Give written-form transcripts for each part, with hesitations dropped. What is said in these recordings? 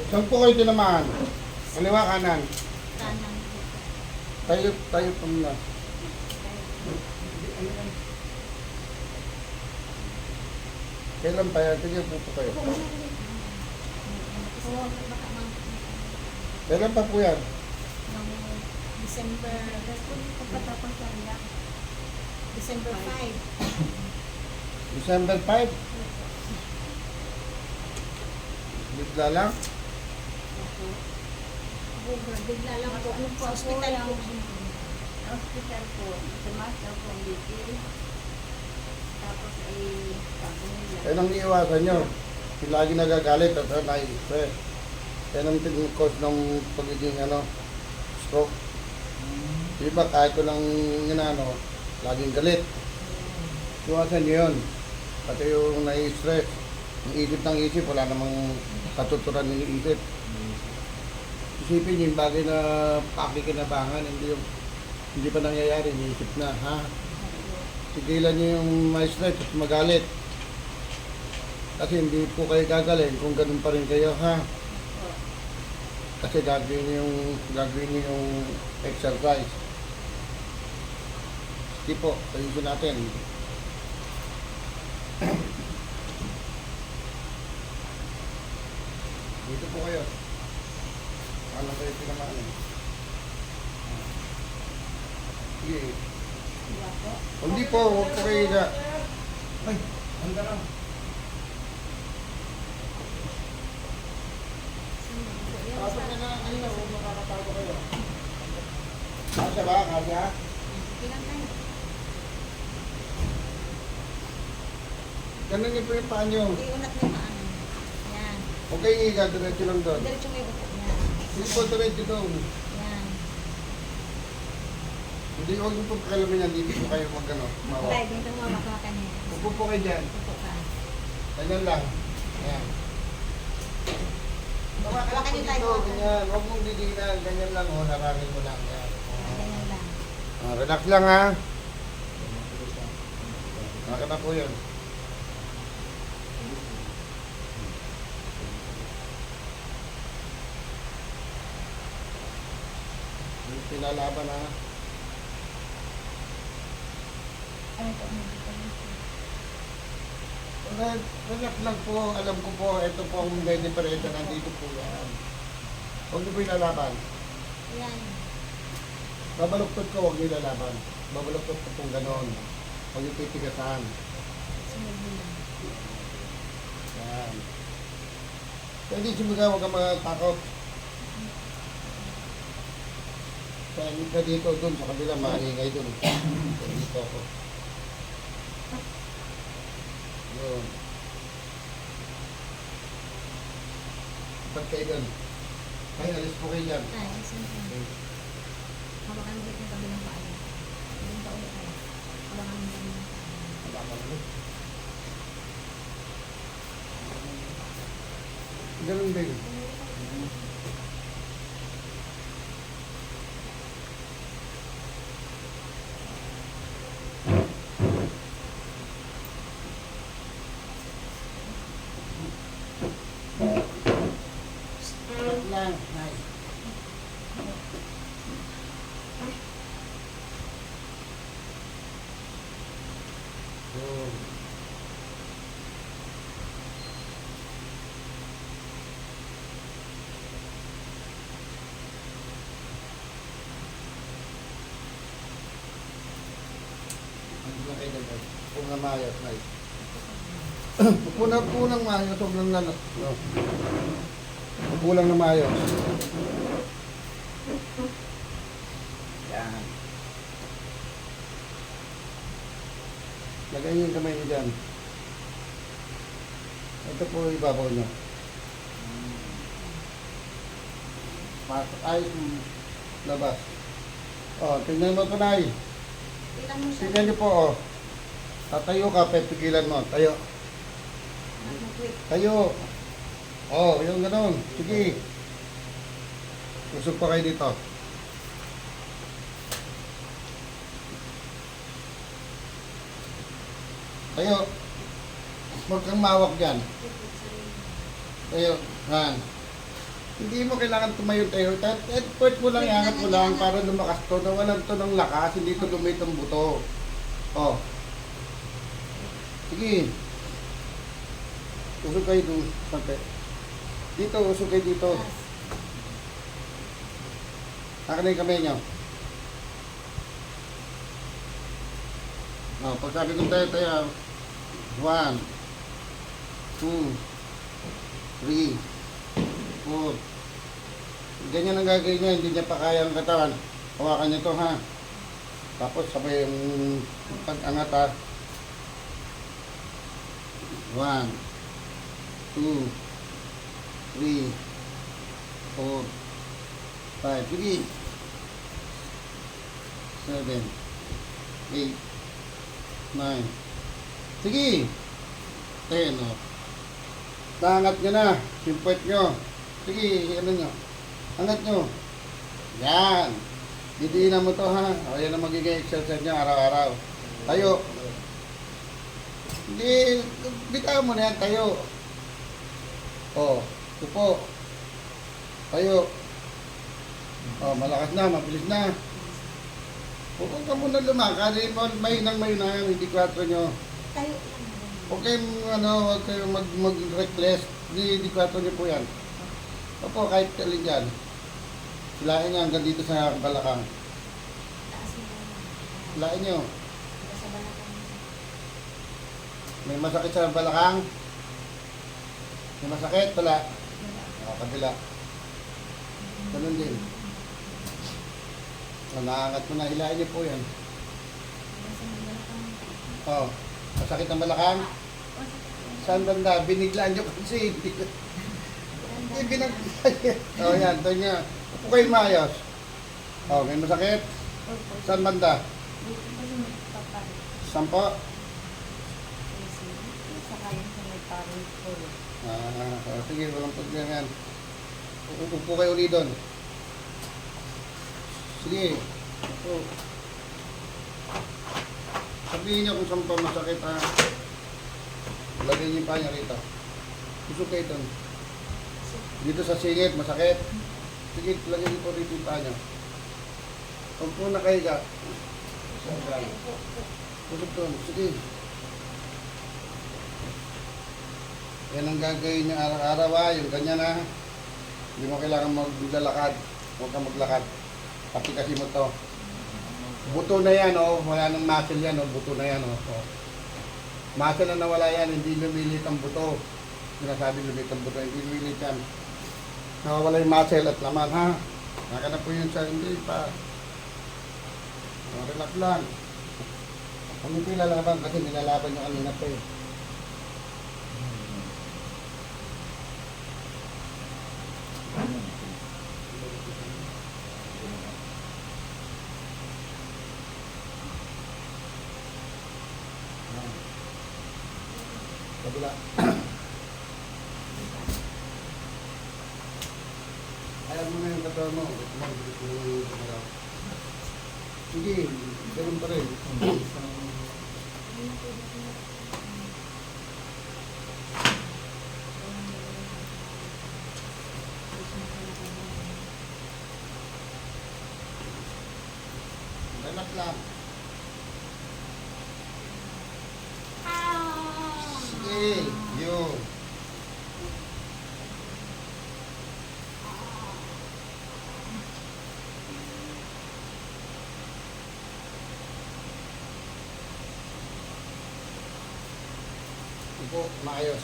Saan po kayo tinamaan? Kaliwa, kanan. Kanan. Tayo po muna. Kailan pa yan? Sige po kayo. Kailan pa po yan? December. Pagkatapos lang. December 5. December 5? Bigla lang? Bigla lang po. Sa hospital po. Hospital po. Tumas daw po ang BP. Tapos ay sabi nila. Kaya nang iiwasan nyo. Yung lagi nagagalit at nai-stress. Kaya nang cause ng pagiging stroke. Diba kahit ko lang laging galit. Iwasan nyo yun. Pati yung nai-stress. Yung isip ng isip, wala namang katuturan ng isip. Isipin nyo yung bagay na pakikinabangan, hindi pa nangyayari, iniisip na, ha? Sigilan nyo yung ma-stress at magalit. Kasi hindi po kayo gagaling kung ganun pa rin kayo, ha? Kasi gagawin nyo yung exercise. Sige po, ayusin natin. Dito po kayo. Ano kayo pinamaan? Sige. Hindi po, huwag po kayo na. Ay, handa lang. Pasok na na kanina, huwag makakatago kayo. Kasya ba? Kasya? Ganun yun po yung paa nyo. Iunat mo yung paano. Yan. Huwag kayo higa, diretso lang doon. Diretso mo yung upo. Yan. Hindi po, diretso doon. Yan. Hindi, huwag mo po kakalamin yan. Dito po kayo mawa. Tayo, dito mo makawakan niya. Upo po kayo dyan. Upo ka. Ganyan lang. Ayan. Hawakan niyo tayo. Dito, ganyan. Huwag mong didinan. Ganyan lang, oh. Harangin mo lang. Yan. Ganyan lang. Relax lang, ha. Naka na po yun. Pinalaban, ha. Ano po? Relax lang po. Alam ko po, ito po ang mga diferente. Nandito po yan. Huwag niyo po ilalaban. Yan. Babaluktot ko, huwag niyo ilalaban. Babaluktot ko pong ganon. Huwag niyo titigasan. Sunod mo lang. Yan. Pwede sumuga, huwag kang matakot. Kaya dito, dun, sa kabila, maingay dun. Kaya dito ako. Yun. Ba't kayo dun? Kaya alis po kayo dyan. Tayo, sunod. Hawakan mo dito yung kabilang paa niya. Doon pa ulit tayo. Hawakan mo dito yung paa. Hawakan mo. Ganun din. Lang. Nice. Yun. Ano ba kayo dagdag? Kung na mayat, nice. Punang mayat, huwag lang lalat. No. Kulang na maayos. Yan. Lagay niyo yung kamay niyo dyan. Ito po ibabaw niyo. Ayos yung labas. O, tingnan mo ito, Nay. Tingnan mo siya. Tingnan niyo po, o. Tatayo ka, pigilan mo. Tayo. Mag-wait. Tayo. Oh, yung gano'n. Sige. Usog pa kayo dito. Tayo. Huwag kang mawak dyan. Tayo. Han. Hindi mo kailangan tumayo-tayo. Pwede mo lang, iangat mo lang para lumakas to. Nawalan to ng lakas, hindi to lumit ang buto. Oh. Sige. Usog kayo doon. Sante. Dito, usog kayo dito. Akin na yung kamay nyo. Oh, pag sabi kong tayo. 1, 2, 3, 4. Ganyan ang gagawin niya, hindi niya pa kaya ang katawan. Hawakan niya to ha. Tapos sabay yung pag-angat ha. 1, 2, 3, 4, 5. Sige. 7, 8, 9. Sige. 10 o. Naangat nyo na. Yung puwet nyo. Sige, ano nyo. Angat nyo. Yan. Didiinan mo to ha. O yan ang magiging exercise nyo araw-araw. Tayo. Hindi. Bitaw mo na yan. Tayo. O. Tupo. Tayo. O, malakas na. Mabilis na. Huwag ka muna lumakad. May nang yan. Hindi 4 nyo. Tayo lang. Huwag kayong, huwag kayong mag-reckless. Di 4 nyo po yan. Opo, kahit alin dyan. Hilain nyo hanggang dito sa balakang. Taas mo lang. Hilain nyo. Sa balakang. May masakit sa balakang. May masakit, wala. O, kabila. Ganun din. O, naangat mo na. Hilain nyo po yan. Sa balakang. O, masakit ang balakang. Saan banda? Biniglaan nyo kasi. Hindi binaglaan nyo. O, yan. Ito nyo. Upo kayo maayos. O, may masakit. Saan banda? Sampo? Saka yung sa may parang ko. Sige, walang problema yan. Upo kayo ulit doon. Sige. Upo. Sabihin niyo kung saan pa masakit ha. Lagay niyo pa niya rito. Usok kayo doon. Dito sa singit, masakit. Sige, lagay niyo po rito yung pa niya. Huwag po nakahiga. Usok doon. Sige. Yan ang gagawin niya araw-araw ha. Yung ganyan ha. Hindi mo kailangan maglalakad. Huwag kang maglakad. Pati kasi mo to. Buto na yan oh. Wala nang muscle yan oh. Buto na yan oh. Oh. Muscle na nawala yan. Hindi lumilit ang buto. Sinasabi lumilit ang buto. Hindi lumilit yan. Nawawala yung muscle at laman ha. Naka na po yun sa hindi pa. Oh, relax lang. Kung hindi lalaban kasi nilalaban nyo kanina pa eh. Kabila. Ayaw mo na yung katawan mo. Sige, ganun pa rin. Relax lang. Sige, yun. Upo, maayos.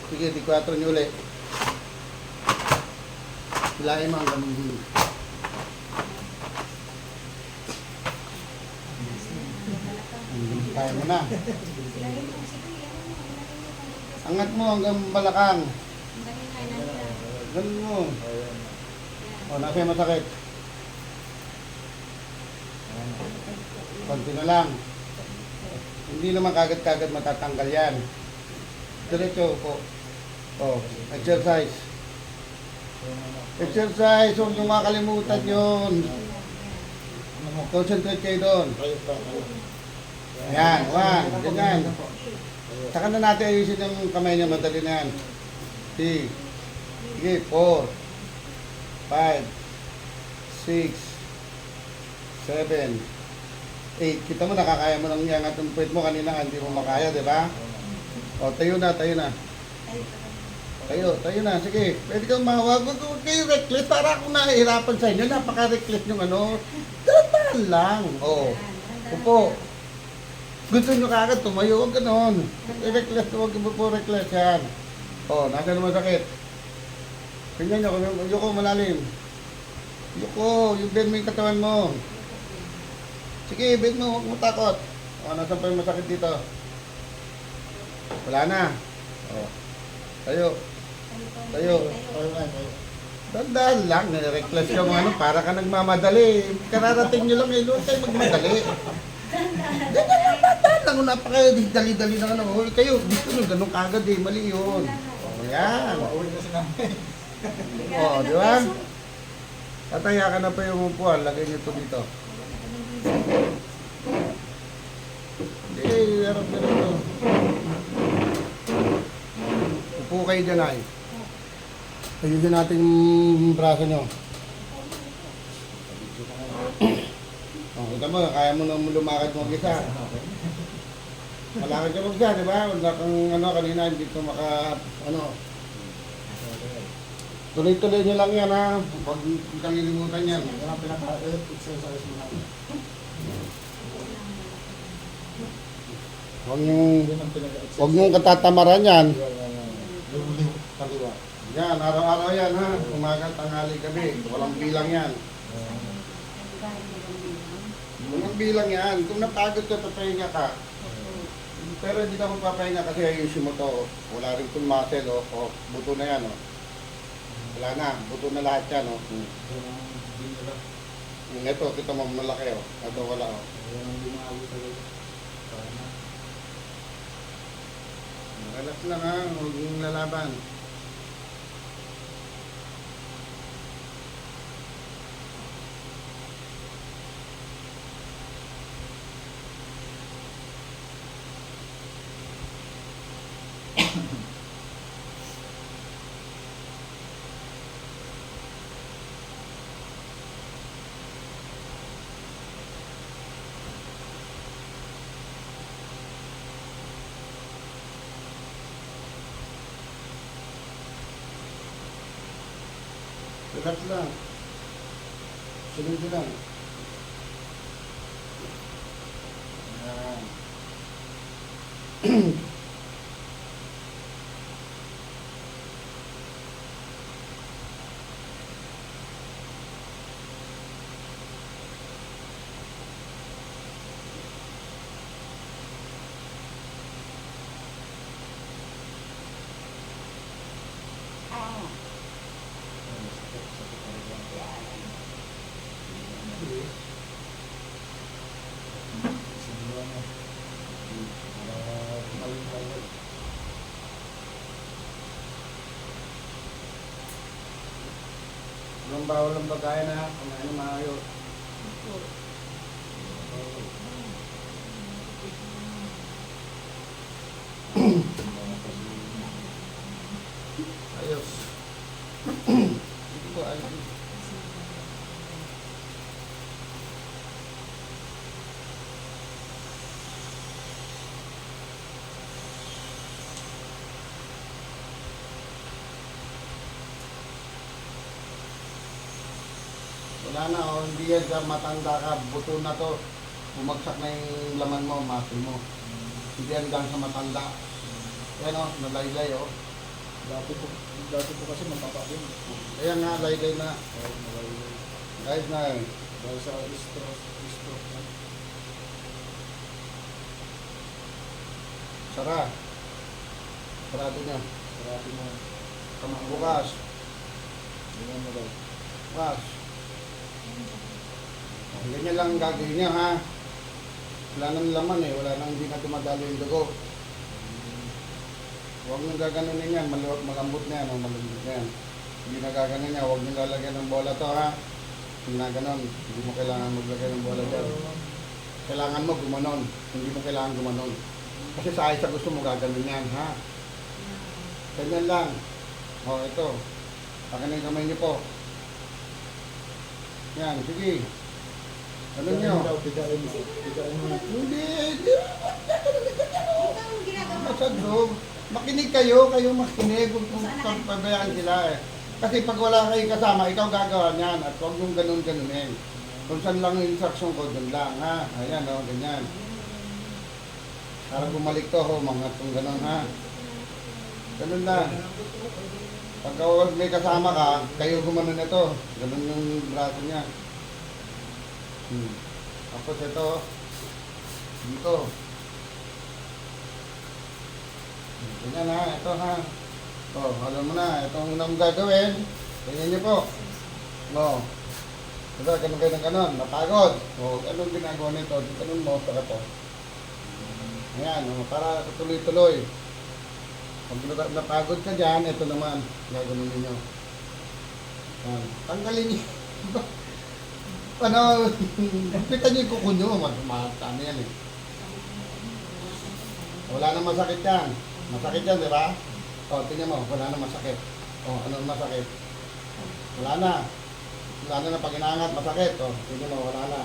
Sige, di 4 nyo ulit. Hilahin mo hanggang kaya mo na. Angat mo hanggang balakang. Ganun mo. O, nasa yung masakit. Konti na lang. Hindi naman kagad-kagad matatanggal yan. Diretso po. O, exercise. Exercise, huwag nyo makalimutan yun. Concentrate kayo doon. Yan, 1, ganyan. Saka na natin ayusin yung kamay niya, madali na yan. 3, sige, 4, 5, 6, 7, 8. Kita mo, nakakaya mo nang iangat yung puwet mo. Kanina hindi mo makaya, di ba? O, tayo na, tayo na. Tayo na. Sige, pwede kang mahawag. Huwag kayo reckless. Para akong nahihirapan sa inyo. Napaka-reckless yung ano. Dahan lang. O, upo. Gusto nyo kagad, tumayo. Huwag ganon. Reckless, huwag po reckless yan. O, nasa naman sakit. Tingnan nyo, yuko malalim. Yuko, yung bend mo yung katawan mo. Sige, bend mo, huwag mo takot. O, nasan pa yung masakit dito? Wala na. O, tayo. Tayo. Dandahan lang, nire-reckless ka mga ano, para ka nagmamadali. Kararating nyo lang, huwag kayo magmadali. Dandahan lang, napaka-dali-dali na ano. Hoy, kayo, gusto nyo, ganun kagad eh, mali yun. O, yan. O, di ba? Tataya ka na pa yung upuan, lagay nyo ito dito. Hindi, harap na ito. Upo kayo dyan ay. Ayusin natin yung braso nyo. Oh, kita mo, kaya mo na lumakad mo mag-isa. Malakad ka mag-isa, di ba? Wala kang ano, kanina, hindi ko ano. Tuloy-tuloy nyo lang yan, ha? Huwag kang ilimutan yan. Yan ang pinaka-exercise mo natin. Huwag nyo katatamaran yan. Yan, araw-araw yan, ha? Umaga, tanghali, gabi. Walang bilang yan. Walang bilang yan. Kung napagod ka, papahinga ka. Pero hindi ka magpapahinga kasi ayusin mo to. Wala rin kung muscle, o. Buto na yan, o. Wala na, buto na lahat yan, o. Ito, kita mo, malaki, o. Ito, wala, o. Relax lang, ha? Huwag yung lalaban. Relax lang. Sunod lang. Yan. Walang bawal ang pagkain, ha? Kumain na maayos. Ayos. Hindi ko ayos. Wala na, o. Hindi yan sa matanda ka. Buto na to. Bumagsak na yung laman mo, muscle mo. Hindi yan lang sa matanda. Yan, o. Nalaylay, o. Dati po kasi magpapabing. Ayan nga, laylay na. Guys na yun. Dahil sa stroke na. Sara. Sarado niya. Sarati mo. Bukas. Ganyan mo daw. Bukas. Ganyan lang ang gagawin niya, ha? Wala nang laman, eh. Wala nang hindi na dumadalo yung dugo. Huwag nang gaganunin yan. Malambot na yan, o malambot na yan. Hindi na gaganon niya. Huwag nang lalagyan ng bola to, ha? Hindi na ganon. Hindi mo kailangan maglagay ng bola dyan. kailangan mo gumanon. Hindi mo kailangan gumanon. Kasi sa ayos sa gusto mo gagawin yan, ha? Ganyan lang. O, ito. Pakin yung kamay niyo po. Yan, sige. Ano nyo? Tigain mo. Tigain mo. Hindi. Ikaw ang ginagawa. Masadog. Makinig kayo makinig. Huwag kong pabayaan sila eh. Kasi pag wala kayo kasama, ikaw gagawa niyan. At huwag mong ganun-ganunin. Kung saan lang yung instruction ko, dun lang, ha? Ayan, o, ganyan. Para bumalik to, ho, mga itong ganun, ha? Ganun lang. Pagka may kasama ka, kayo gumanon na to. Ganun yung braso niya. Tapos ito, dito. Ganyan ha, ito ha. O, alam mo na, itong unang gagawin. Ganyan niyo po. O. Ito, ganun kayo ng ganun, napagod. O, anong ginagawa nito? Ganun mo, saka to. Ayan, o, para tuloy-tuloy. Pag napagod ka dyan, ito naman, gagawin ninyo. Ayan, tanggalin niyo. Ano, pitan niyo yung kuko nyo, ano yan eh. Wala nang masakit yan. Masakit yan, di ba? O, tingnan mo, wala nang masakit. O, ano masakit? Wala na. Wala na pag inangat, masakit. O, tingnan mo, wala na.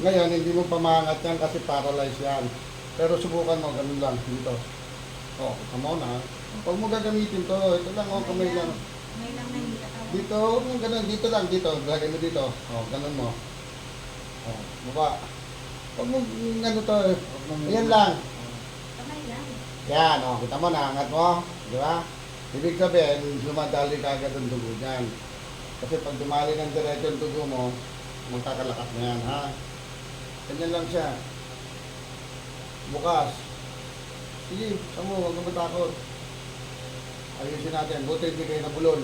Ngayon, hindi mo pamangat yan kasi paralyzed yan. Pero subukan mo, ganun lang, dito. O, come on ha. Huwag mo gagamitin to. Ito lang, o, kamay lang. May lang na hindi katawa. Dito, huwag mo ganun, dito lang, dito. Lagay mo dito. O, ganun mo. O, baba. Huwag mo, ano to, ayan lang. Kamay lang. Yan, o, kita mo, naangat mo. Di ba? Ibig sabihin, dumadali ka agad ang dugo dyan. Kasi pag dumali ng diretso ang dugo mo, magkakalakas na yan, ha? Ganyan lang siya. Bukas. Sige, samo, huwag ka matakot. Ayusin natin. Buti hindi kayo nabulol.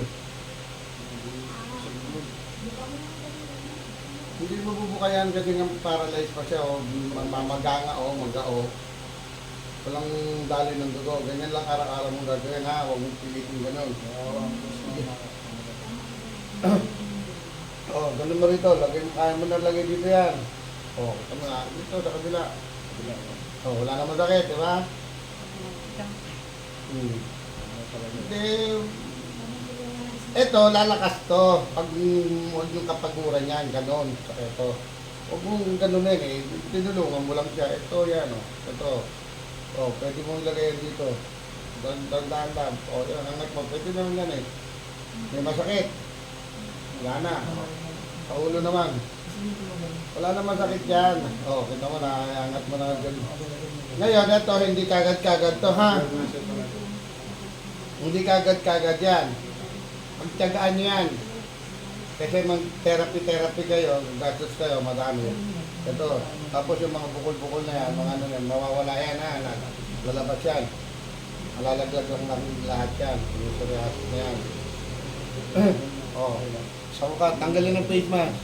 Hindi mo bubukayan kasi nga paralyzed pa siya o mamaganga o magao. Walang dali ng dugo. Ganyan lang araw-araw mong gagawin ha. Huwag mong pilitin ganun. Oh, ganun mo rito. Lagay mo, kaya mo na lagay dito yan. Oh, ito mo na. Dito sa kabila. Oh, wala na masakit, di ba? Hindi. Ito, lalakas to. Pag huwag yung kapaguran yan, ganon. Sa ito. Huwag mong ganunin eh. Tinulungan mo lang siya. Ito, yan o. Ito. O, pwede mong ilagay yan dito. Dahan-dahan. O, yan. Angat mo. Pwede naman yan eh. May masakit. Wala na. Sa ulo naman. Wala naman sakit yan. O, kita mo na. Angat mo na. Ngayon, ito, hindi kagad-kagad to ha. Hindi kagad-kagad yan. Pagtyagaan nyo yan. Kasi mag-therapy kayo, gastos kayo, madami. Ito. Tapos yung mga bukol-bukol na yan, mga ano yan, mawawala yan ha. Lalabas yan. Malalaglag lang ng lahat yan. Yung psoriasis na yan. Oh. So ka, tanggalin ang face mask.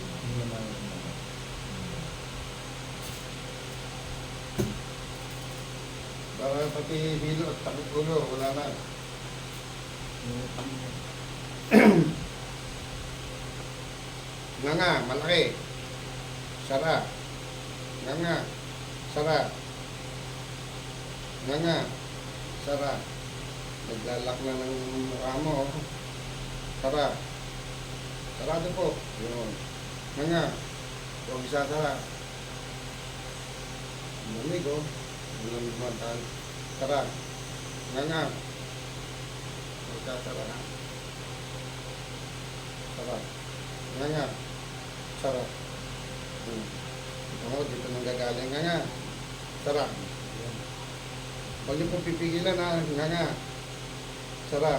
Para pati hilo at takot ulo, wala na. Nga, malaki. Sara. Nga, sara. Nga, sara. Naglalak na ng mukha mo. Sara. Sarado po. Yun. Nga. Huwag isasara. Lamig oh. Lamig mantan. Sara. Nga. Huwag isasara na. Sara. Nga. Sara. Ito dito nang gagaling. Nga. Sara. Huwag niyo po pipigilan ha. Nga. Sara.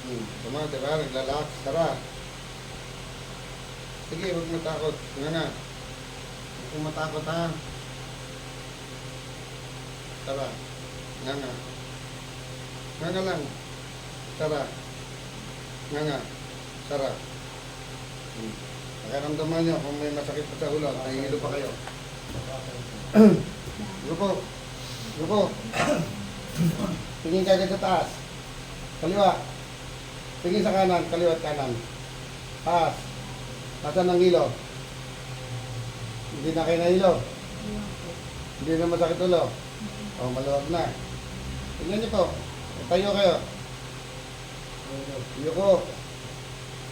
Tama, diba? Naglalak. Sara. Sige, huwag matakot. Nga. Huwag kong matakot ha. Sara. Nga. Nga lang. Sara. Nga. Sara. Nakaramdaman nyo kung may masakit pa sa ulo, nahihilo pa kayo. Grupo. Grupo. Tingin ka agad sa taas. Kaliwa. Tingin sa kanan, kaliwa at kanan. Taas. Tasan ng hilo. Hindi na kayo nahilo. Iwan po. Hindi na masakit ulo. O, maluwag na. Tingnan niyo po. Tayo kayo. Yuko.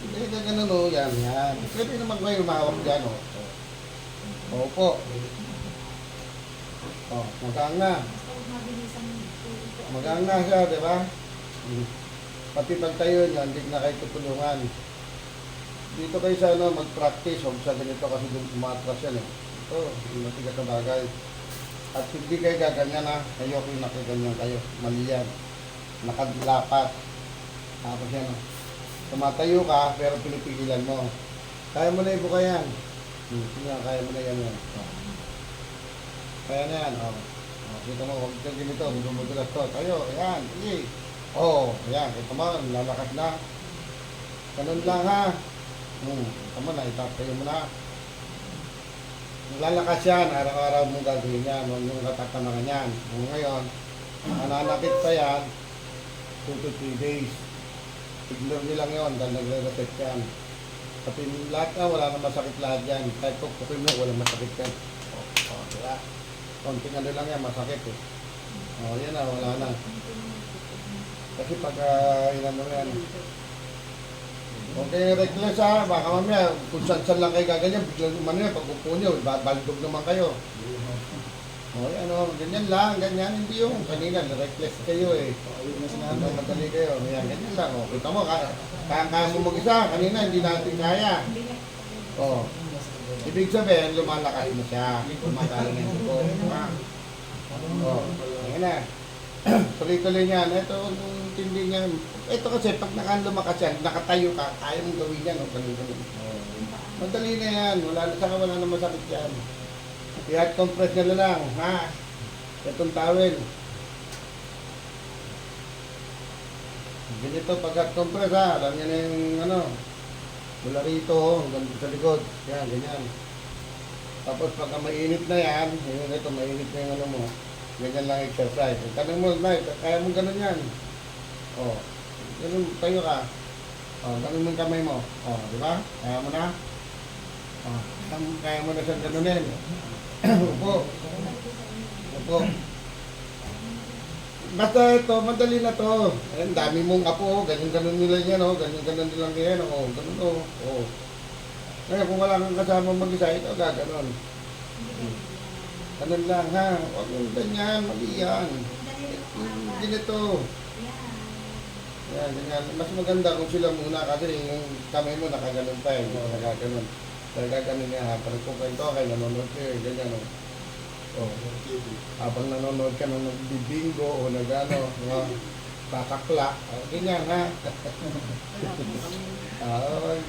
Hindi ka ganun o. Yan, yan. Pwede naman kayo umawak dyan o. Opo. O, magaan na. Basta huwag mabilisan po ito. Magaan na siya, di ba? Pati pag tayo niyan, hindi na kayo tutulungan. Dito kayo sa ano, mag-practice. Huwag sa ganito kasi doon umatras yan eh. Ito, hindi matigas na bagay. At hindi kayo gaganyan ha. Kayo kung nakaganyan kayo. Mali yan. Nakadlapat. Tapos yan. Tumatayo ka, pero pinipigilan mo. Kaya mo na ibuka yan. Sige, kaya mo na yan. Kaya na yan. Kita mo, huwag ka ganito. Dumudulas to. Tayo, ayan. Sige. Ayan. Kita mo, lalakas na. Ganun lang ha. Tama na, itatayo mo na. Lalakas yan, araw-araw mong gagawin yan, huwag yung katatamakan yan. Ngayon, nananakit pa yan, 2 to 3 days. Ignore nyo lang yun, dahil nagre-reset yan. Pati lahat ka, wala na masakit lahat yan. Kahit pupukin mo, wala masakit yan. Diba? Konting ano lang yan, masakit eh. Yan na, wala na. Kasi pag inano yan, okay, reckless ha, baka mamaya kung saan lang kayo gaganyan, biglang umano yan, pag upo nyo, baldog naman kayo. Ganyan lang, ganyan, hindi yung kanina, reckless kayo eh. Madali kayo, ganyan lang. Kita mo, kaya mo mag-isa, kanina hindi natin kaya. Ibig sabihin, lumalakas na siya, kumakain na yung dugo. Ayan na. Tuloy-tuloy niyan. Ito, tindi niyan. Ito kasi, pag lumakas yan, nakatayo ka, kaya mong gawin yan. Ganun. Madali na yan. Saka wala na masakit yan. I-hot compress nyo na lang. Ha? Itong towel. Ganito pag hot compress ha. Alam niya na yung mula rito, hanggang sa likod. Yan, ganyan. Tapos pagka mainit na yan, ito, mainit na yung mo. Ganyan lang exercise. Tanong mo, kaya mo ganun yan. Ganun, tayo ka. Ganun mo yung kamay mo. Di ba? Kaya mo na. Kaya mo na siyang ganunin. Upo. Basta ito, madali na to. Ayan, dami mong apo. Ganyan-ganun nila yan. Ganyan-ganun nila yan. Ganun o. Ngayon, kung wala kang kasama mag-isa, ito gaganon. Ganun lang ha. Huwag yung ganyan, mali yan. Ganito. Yan, ganyan. Mas maganda kung sila muna kasi yung kamay mo nakaganon pa eh. Nakaganon. Nakaganon nga ha. Parang kung kwento kayo, nanonood kayo, ganyan o. Habang nanonood ka nang nagbibingo o nagano, kakakla, ganyan ha.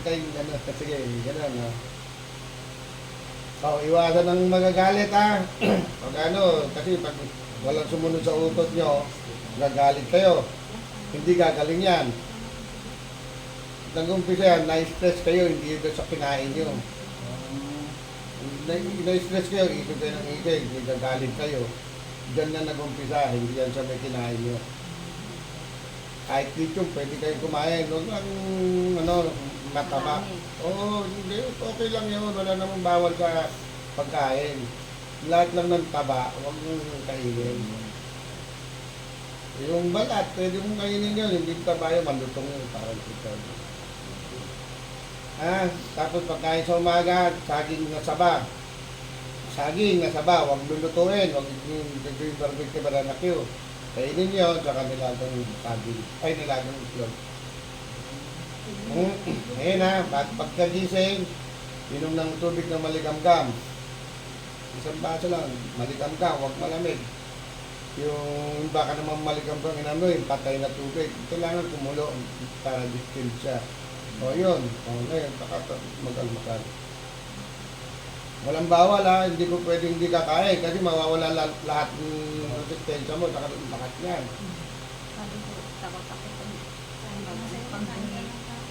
Tayo gano'n. Sige, gano'n ha. Iwasan ng magagalit ha. Pag kasi pag walang sumunod sa utos nyo, gagalit kayo. Hindi gagaling yan. Nag-umpisa yan, na-stress kayo, hindi ito sa kinain nyo. Na-stress kayo, isip kayo ng isip, hindi gagalit kayo. Diyan na nag-umpisa, hindi yan sa may kinain nyo. Kahit dito, pwede kayo kumain. Huwag lang, mataba. Hindi. Okay lang yun. Wala namang bawal sa pagkain. Lahat lang ng taba, huwag nyo kainin. Yung balat, pwede mong kainin yun. Hindi taba yun, malutong yun. Parang ito. Tapos pagkain sa umaga, saging na saba. Saging na saba, huwag lulutuin. Huwag yung barbecue baranakyo. Kainin nyo, saka nilagang saging. Ay, nilagang itlog. Ngayon ha, pagkagising, inom ng tubig na maligamgam. Isang baso lang, maligamgam, huwag malamig. Yung baka naman maligamgam, yung patay na tubig. Kailangan kumulo para distill siya. Yun. Ngayon, mag-almasal. Walang bawal ha, hindi ko pwedeng hindi kakain kasi mawawala lahat ng resistensya mo, lahat yan. Sabi ko, takot ako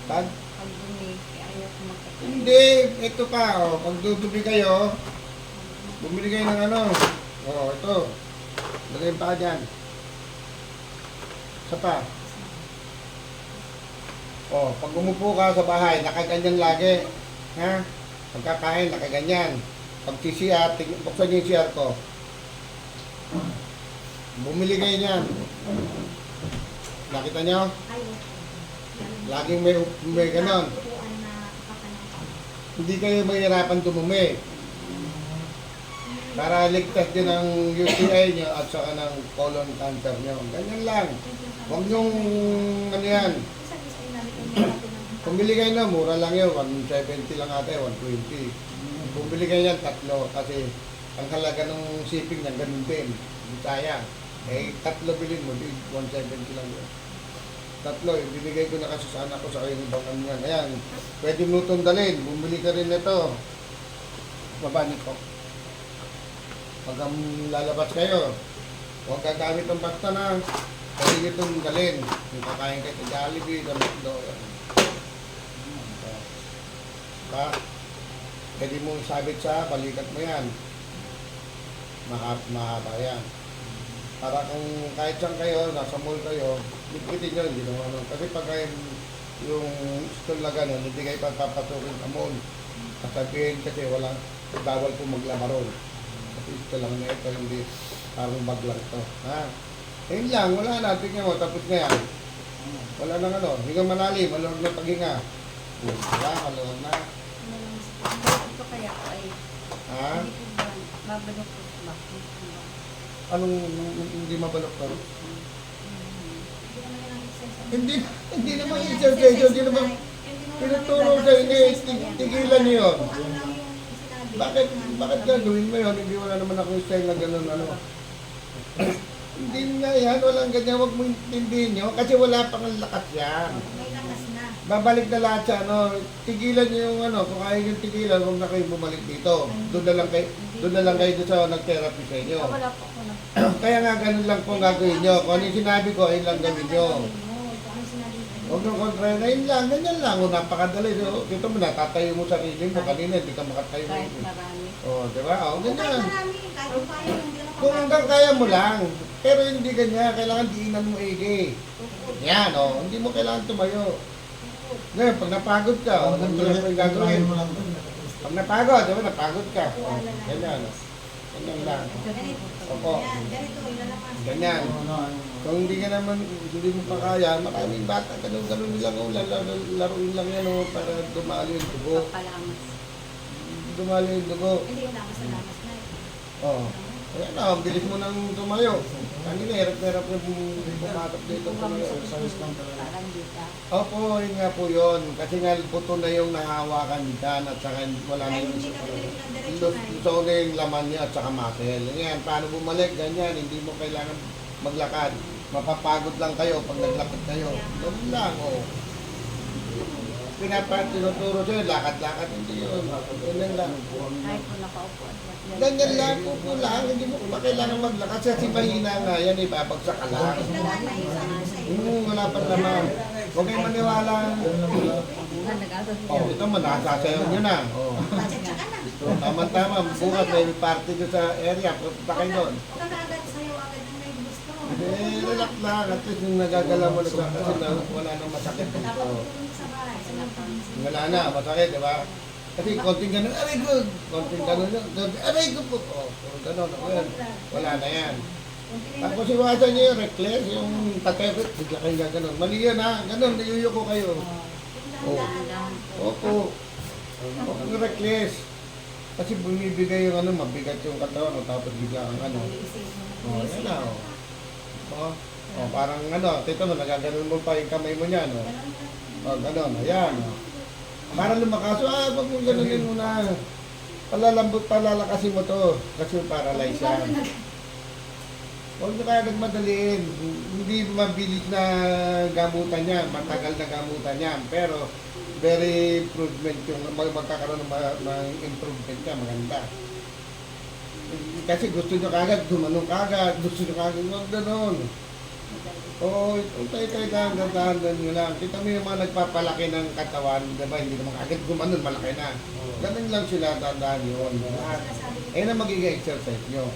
Pag? pag dumi, ayaw ko magkakain. Hindi, ito pa, pag dudubi kayo, bumili kayo ng ito. Lagay pa dyan. Isa pa. Pag umupo ka sa bahay, nakaganyan lagi. Ha? Pagkakain, nakaganyan. Pag CCR, buksan niyo yung CR ko. Bumili kayo niyan. Nakita niyo? Ay, okay. Laging may ganon. Upuan na kapanang. Hindi kayo mahirapan tumumi. Para ligtas din ang UTI nyo at saka ng colon cancer nyo. Ganyan lang. Huwag nyong ano yan. Isa-isa yung namin yung mga natin. Pumili kayo na, mura lang yun. 170 lang ate, 120. Bumili kayo yan, tatlo. Kasi ang halaga ng shipping niya, ganun din. Hindi sayang. Eh, tatlo bilhin mo, di 170 lang yun. Tatlo, binigay ko na kasi sa anak ko sa kayo ng bangan yan. Ayan, pwede mo itong dalhin. Bumili ka rin nito. Mabani ko. Pag lalabas kayo, huwag gagamit ng basta na. Pwede itong dalhin. Kung kakain kayo sa Jollibee, gamit do. Pwede mo sabit sa balikat mo yan. Mahaba yan. Para kung kahit saan kayo, nasa mall kayo, liquitin nyo, hindi naman ano. Kasi pag kayo yung stall na gano'n, hindi kayo papapasukin sa mall. Kasabihin kasi walang, bawal po maglaba ron. Kasi ito lang na ito, hindi parang bag lang ito. Ha? Ayun lang, wala na, tingnan mo, tapos na yan. Wala nang ano, hinga malalim, maluwag na paghinga. Wala, maluwag na. Ito kaya ay Ha? hindi po ba babalok po ba? Anong hindi mabalok ka? Hindi naman yan ang exercise. Hindi naman exercise, hindi naman tinuturo sa hindi, tigilan niyo yun. Kung ano lang yung sinabi. Bakit gagawin mo yun? Hindi wala naman ako style na gano'n ano. Hindi na yan, walang ganyan, huwag mo intindihin nyo, kasi wala pang lakas yan. May lakas na. Babalik na lahat siya, ano, tigilan nyo yung ano, kung kaya yung tigilan, huwag na kayo bumalik dito. Doon na lang kayo doon sa nag-therapy sa inyo. Wala po ako na. Kaya nga ganun lang po ang gagawin nyo. Kung ano yung sinabi ko, ayun lang gawin nyo. Kung ano sinabi ko. Huwag nung kontra na yun lang, ganyan lang. O, napakadali. So, dito mo, natatayo mo sarili mo. Kanina, hindi ka makatayo mo. Kahit marami. O, di ba? O, Kung kahit ganyan. marami, kahit kung kaya, hindi naman Kung hanggang kaya mo lang. Pero hindi ganyan. Kailangan diinan mo igi. Yan, o. Hindi mo kailangan tumayo. Ngayon, pag napagod ka, o, ganito lang po yung gagawin. mo lang doon. Pag napagod, di ba, napagod ka. O, ganyan. Ganyan lang. Ganito. Opo. Yan, ganito, ilalakas. Ganyan. Kung hindi ka naman, hindi mo pa kaya, maraming bata, ganun lang, o, laruin lang yan, o, para dumalo yung dugo. Papalamas. Dumalo yung dugo. Hindi yung lamas na lamas na. Oo. Ayan na, ang bilis mo nang tumayo. Kanina, hirap-hirap yung pumatok dito. Exercise lang talaga. Parang dita. Opo, yun nga po yun. Kasi nga, buto na yung nahawakan dyan at saka wala na Kahit yung hindi ka pinili ng diretsyon na. gusto na yung laman niya at saka muscle. Yan, paano bumalik? Ganyan, hindi mo kailangan maglakad. Mapapagod lang kayo pag naglakad kayo. Ganun lang, o. Tinuturo sa'yo, lakad-lakad, hindi yun. Ganyan lang. Kahit po nakaupo at yan. Ganyan lang, po lang. Hindi mo pa kailangan maglakad. Kasi mahina nga yan, ibabagsak ka lang. Kailangan na yung sabi ko sa'yo. Wala pa naman. Huwag kayong maniwala. Nag-asos Oh, ito mo, nakasasayaw nyo na. Oh. Patsaka na. Tama-tama, bukas may party doon sa area, punta kayo doon. Huwag ka na agad sa'yo, agad ang may gusto. Relax lang, at least yung nagagalaw mo na siya kasi wala nang masakit Dapat dito. tulong sa bahay. Sa mga pamilya. Wala na, masakit, di ba? Kasi konting ganun, aray ko! Konting ganun, aray ko po! Oh, puro ganun, ako yan. Wala na yan. Tapos iwasan nyo yung reckless, yung tatepit, bigla kayo gaganon. Mali yan ha, ganun, niyuyuko kayo. Oh. Opo. Huwag yung reckless. Kasi bumibigay yung ano, mabigat yung katawan mo, tapos bigla ang ano. Oh, yan na, oh. Oh, parang ano, tito mo, nagaganon mo pa yung kamay mo niyan, oh. Oh, ganon, ayan, oh. Para lumakas, wag mo ganunin mo na. Palalambot, palalakasin mo to, kasi paralyze yan. Huwag nyo kaya nagmadaliin. Hindi mabilis na gamutan yan, matagal na gamutan yan. Pero, very improvement yung magkakaroon ng improvement ka, maganda. Kasi gusto nyo kagad, gumanong kagad, gusto nyo kagad, huwag ganon. Oo, tayo lang, dandahan nyo lang. Kita mo yung mga nagpapalaki ng katawan, diba, hindi naman agad gumanon, malaki na. Ganun lang sila, dandahan yun. Ayun ang magiging exercise nyo.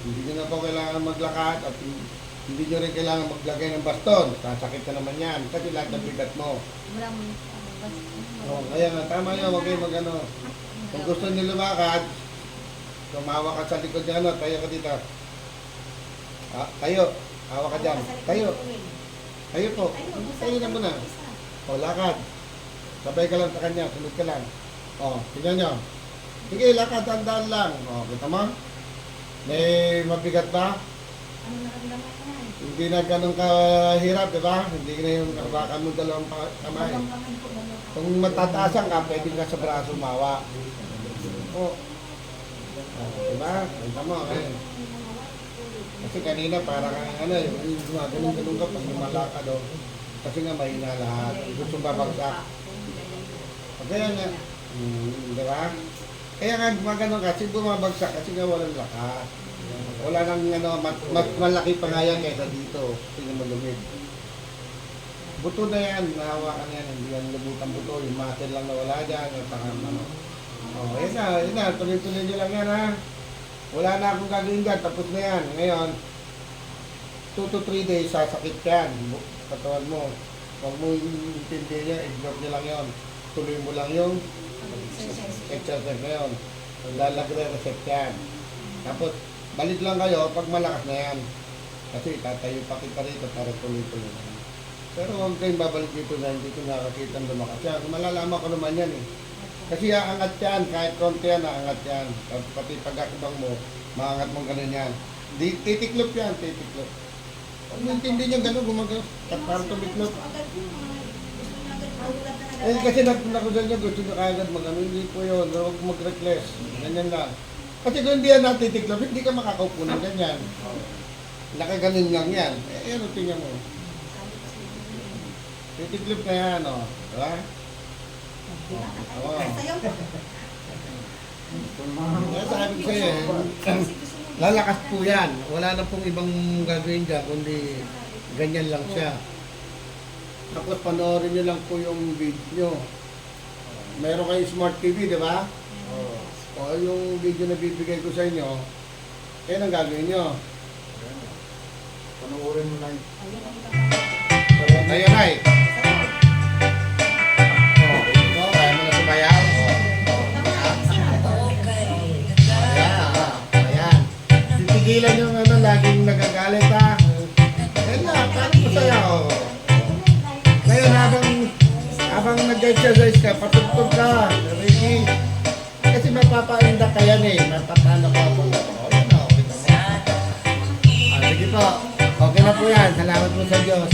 Hindi nyo na po kailangan maglakad at hindi nyo rin kailangan maglagay ng baston. Sasakit na naman yan, kasi lahat ng bigat mo. Wala mo. Oh, kaya nga, tama nyo, huwag kayo mag-ano. Kung gusto nyo lumakad, Tumawa ka sa likod niya, ano, tayo ka dito. Tayo. Hawa ka dyan. Tayo. Tayo po. Tayo na muna. O, lakad. Sabay ka lang sa kanya. Sunod ka lang. O, tingnan nyo. Sige, lakad. Tandaan lang. O, kita mo? May mabigat ba? Ano naramdaman ko yan? Hindi na ganun kahirap, di ba? Hindi na yung hawakan mo dalawang kamay. Nabanggangan po dalawa. Kung matataasan ka, pwede ka sa braso mawa. O. Di ba? Kita mo, eh. Kasi kanina parang ano, yung gumagano'n-ganon ka pag lumalakad, o. Kasi nga mahina lahat. Gusto babagsak. Kaya nga, di ba? Kaya nga gumagano'n kasi bumabagsak kasi nga walang lakas. Wala nang ano, mas malaki pa nga yan kaysa dito. Tingnan mo lumid. Buto na yan, nahawakan yan, hindi yan lubutang buto. Yung muscle lang nawala dyan, yung tangan ano. Oh, yun na, tuloy-tuloy nyo lang yan ha. Wala na akong gagawin dyan, tapos na yan. Ngayon, 2 to 3 days, sasakit yan. Katawan mo. Huwag mo intindihin niya, ignore nyo lang yon. Tuloy mo lang yung exercise na yun. Lalagre-reset yan. Tapos, balik lang kayo pag malakas na yan. Kasi tatayo pa kita rito para tuloy-tuloy na yan. Pero huwag kayong babalik dito na hindi ko nakakita ng lumakas yan. Malalaman ko naman yan eh. Kasi aangat yan, kahit konti yan, aangat yan. Pati pag-akbang mo, maangat mo ganun yan. Titiklop yan, titiklop. Huwag mo intindi nyo ganun, gumagano. At parang tumiklop. Eh kasi nakusan niya, gusto niya kagad mag-ano, hindi po yun. Huwag mag-reckless. Ganyan lang. Kasi kung hindi yan natitiklop, hindi ka makakaupo ng ganyan. Nakaganon lang yan. Eh, ano tingnan mo? Titiklop na yan, o. Diba? Oo. Kaya sabi ko sa'yo, lalakas po yan. Wala na pong ibang gagawin dyan, kundi ganyan lang siya. Tapos panoorin nyo lang po yung video. Meron kayong smart TV, di ba? O yung video na bibigay ko sa inyo, yan ang gagawin nyo. Panoorin mo na yun. Ayun ay. Kaya mo na sumayaw. Ayan. Titigilan yung ano, laging nagagalit ha. Ayan na, paano mo sayaw? Ngayon habang nag-exercise ka, patugtog ka. Ricky. Kasi mapapainda ka yan eh. Mapapano ka po. O yan o. Sige po. Okay na po yan. Salamat po sa Diyos.